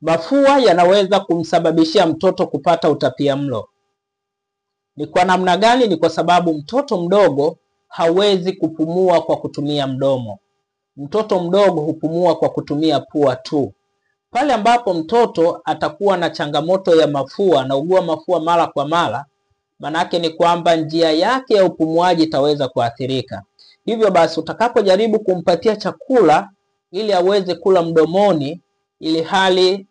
Mafua yanaweza kumsababishia mtoto kupata utapiamlo. Ni kwa namna gani? Ni kwa sababu mtoto mdogo hawezi kupumua kwa kutumia mdomo. Mtoto mdogo hupumua kwa kutumia pua tu. Pale ambapo mtoto atakuwa na changamoto ya mafua, anaugua mafua mara kwa mara, manake ni kwamba njia yake ya upumuaji itaweza kuathirika. Hivyo basi utakapojaribu kumpatia chakula ili aweze kula mdomoni, ili hali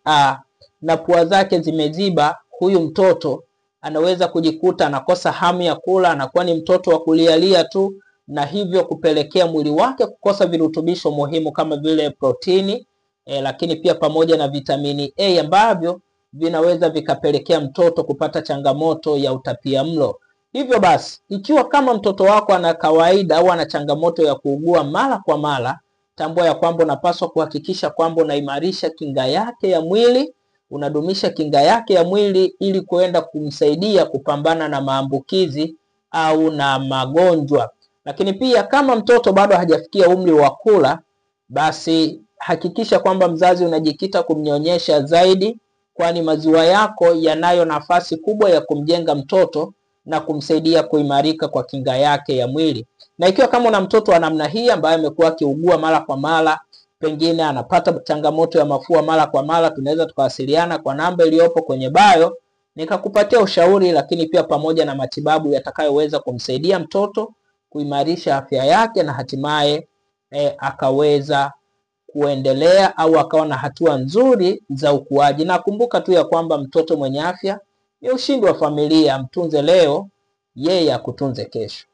na pua zake zimeziba, huyu mtoto anaweza kujikuta anakosa hamu ya kula, anakuwa ni mtoto wa kulialia tu, na hivyo kupelekea mwili wake kukosa virutubisho muhimu kama vile protini, lakini pia pamoja na vitamini A ambavyo vinaweza vikapelekea mtoto kupata changamoto ya utapiamlo. Hivyo basi, ikiwa kama mtoto wako ana kawaida au ana changamoto ya kuugua mara kwa mara, tambua ya kwamba unapaswa kuhakikisha kwamba unaimarisha kinga yake ya mwili, unadumisha kinga yake ya mwili ili kuenda kumsaidia kupambana na maambukizi au na magonjwa. Lakini pia kama mtoto bado hajafikia umri wa kula, basi hakikisha kwamba mzazi unajikita kumnyonyesha zaidi, kwani maziwa yako yanayo nafasi kubwa ya kumjenga mtoto na kumsaidia kuimarika kwa kinga yake ya mwili. Na ikiwa kama una mtoto wa namna hii ambaye amekuwa akiugua mara kwa mara, pengine anapata changamoto ya mafua mara kwa mara, tunaweza tukawasiliana kwa namba iliyopo kwenye bio nikakupatia ushauri, lakini pia pamoja na matibabu yatakayoweza kumsaidia mtoto kuimarisha afya yake na hatimaye akaweza kuendelea au akawa na hatua nzuri za ukuaji. Na kumbuka tu ya kwamba mtoto mwenye afya ni ushindi wa familia. Mtunze leo, yeye akutunze kesho.